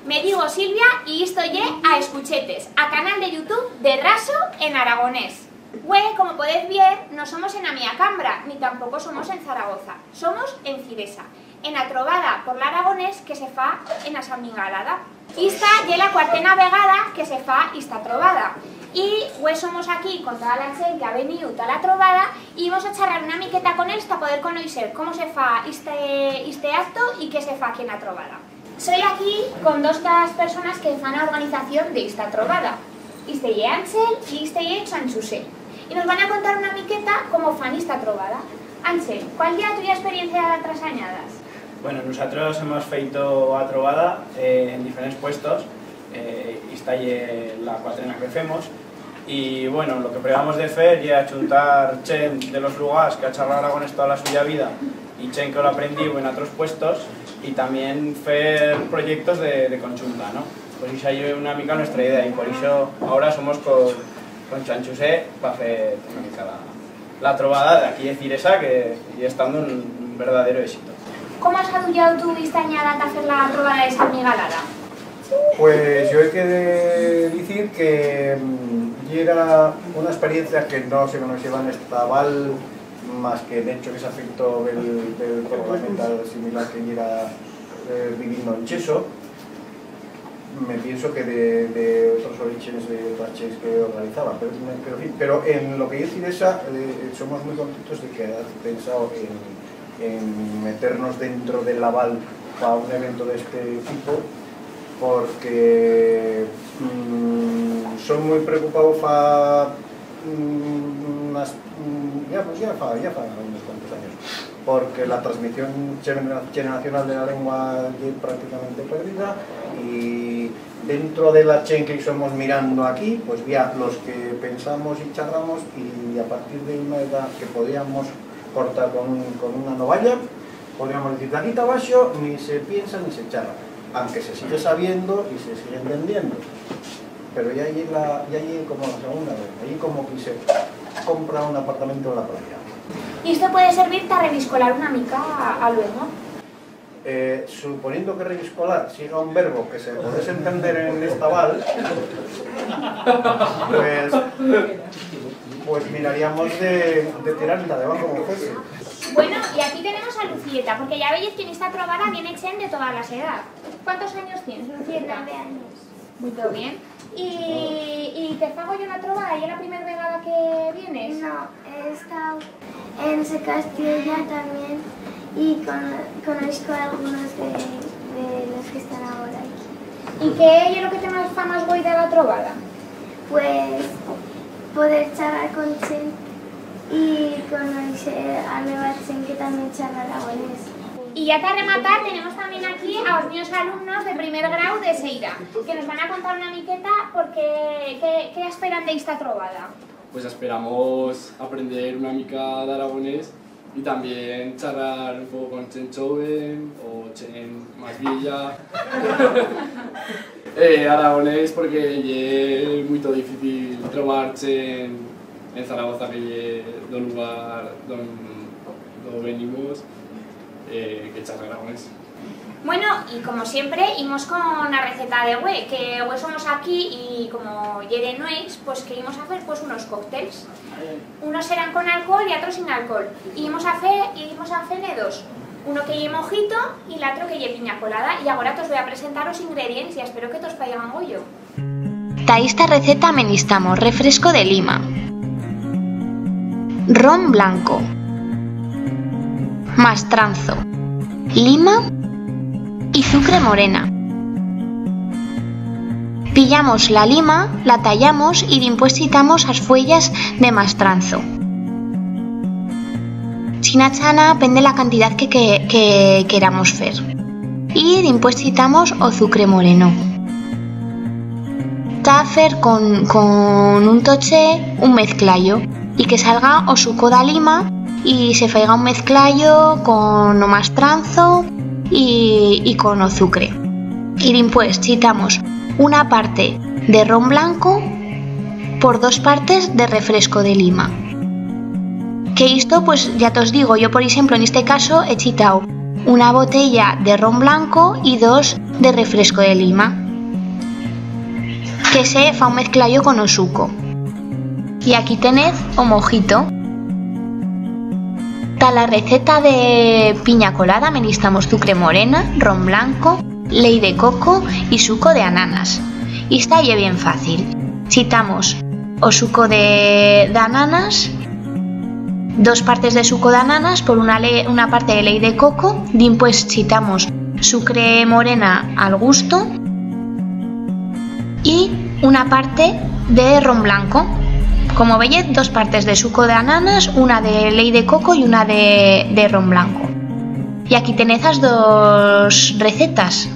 Me digo Silvia y estoy a Escuchetes, a canal de YouTube de Raso en aragonés. Como podéis ver, no somos en Amiacambra, ni tampoco somos en Zaragoza, somos en Ciresa, en la trobada por l'aragonés que se fa en la Sant Miguelada. Esta es la cuartena vegada que se fa esta trobada. Y somos aquí con toda la gente que ha venido a la trobada y vamos a charlar una miqueta con ellos para poder conocer cómo se fa este acto y qué se fa aquí en la trobada. Soy aquí con dos personas que fan la organización de esta trobada. Este es Ángel y este es Chanchusé. Y nos van a contar una miqueta cómo fan esta trobada. Ángel, ¿cuál es tu experiencia de otras añadas? Bueno, nosotros hemos feito a trobada en diferentes puestos. Esta es la cuatrena que hacemos. Y bueno, lo que probamos de hacer es achuntar chen de los lugares que ha charlado aragonés toda la suya vida y chen que lo aprendió en otros puestos y también hacer proyectos de conjunta, ¿no? Pues esa es una mica nuestra idea y por eso ahora somos con Chanchusé para hacer una mica la trobada de aquí de Ciresa que y estando un verdadero éxito. ¿Cómo has adullado tú esta añada de hacer la trobada de Sant Miguelada? Pues yo he que decir que era una experiencia que no se conocía en esta val más que el hecho que se afectó del parlamental similar que era viviendo en Cheso. Me pienso que de otros orígenes de otras ches que organizaba, pero en lo que es Ciresa somos muy contentos de que hayas pensado en meternos dentro del aval para un evento de este tipo, porque son muy preocupados para ya unos cuantos años, porque la transmisión generacional de la lengua es prácticamente perdida y dentro de la chen que somos mirando aquí, pues ya los que pensamos y charlamos y a partir de una edad que podíamos cortar con una novalla, podríamos decir de aquí abajo ni se piensa ni se charla, aunque se sigue sabiendo y se sigue entendiendo. Pero ya hay como la segunda vez, ahí como que se compra un apartamento en la playa. ¿Y esto puede servir para reviscolar una mica a luego? Suponiendo que reviscolar siga un verbo que se puede entender en esta val, pues miraríamos de tirar debajo como fuese. Bueno, y aquí tenemos a Lucieta, porque ya veis que en esta trobada viene chen de todas las edades. ¿Cuántos años tienes, Lucieta? 9 años. Muy bien. ¿Y te fago yo una trobada? ¿Y es la primera vegada que vienes? No, he estado en Castilla también y conozco a algunos de los que están ahora aquí. ¿Y qué es lo que te fa más guay de la trobada? Pues poder charlar con chen y conocer a nueva chen que también charla aragonés. Y ya para rematar tenemos también aquí a los míos alumnos de primer grado de Seira, que nos van a contar una miqueta porque ¿qué esperan de esta trobada? Pues esperamos aprender una mica de aragonés y también charlar un poco con chen joven o chen más vieja. Aragonés porque es muy difícil trobar chen en Zaragoza que es el lugar donde venimos. Que charla aragonés. Bueno, y como siempre, íbamos con la receta de hue, que hue somos aquí y como de nuez, pues que íbamos a hacer pues unos cócteles. Unos serán con alcohol y otros sin alcohol. Y íbamos a hacer dos. Uno que lleve mojito y el otro que lleve piña colada. Y ahora os voy a presentar los ingredientes y espero que os paigan goyo. Ta esta receta menistamos refresco de lima, ron blanco, mastranzo, lima y azúcar morena. Pillamos la lima, la tallamos y después quitamos las fuellas de mastranzo. Sin achana depende la cantidad que queramos hacer. Y después quitamos azúcar moreno. Ta hacer con un toche un mezclallo y que salga o suco da lima y se faiga un mezclallo con o mastranzo y con azúcar. Y después quitamos una parte de ron blanco por 2 partes de refresco de lima. Que esto, pues ya te os digo, yo por ejemplo en este caso he quitado una botella de ron blanco y 2 de refresco de lima, que se fa un mezclallo con o suco. Y aquí tened o mojito. Ta la receta de piña colada necesitamos sucre morena, ron blanco, ley de coco y suco de ananas. Y está bien fácil. Citamos o suco de ananas, 2 partes de suco de ananas por una parte de ley de coco, después citamos sucre morena al gusto y una parte de ron blanco. Como veis, 2 partes de suco de ananas, una de ley de coco y una de ron blanco. Y aquí tenéis las 2 recetas.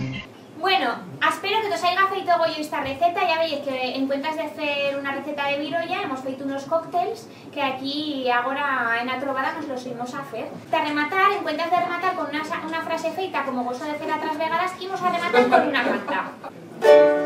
Bueno, espero que os haya feito goyo esta receta. Ya veis que en cuentas de hacer una receta de virolla hemos feito unos cócteles que aquí ahora en Atrobada nos los íbamos a hacer. De rematar, en cuentas de rematar con una frase feita como gozo de hacer otras vegadas, íbamos a rematar con una canta.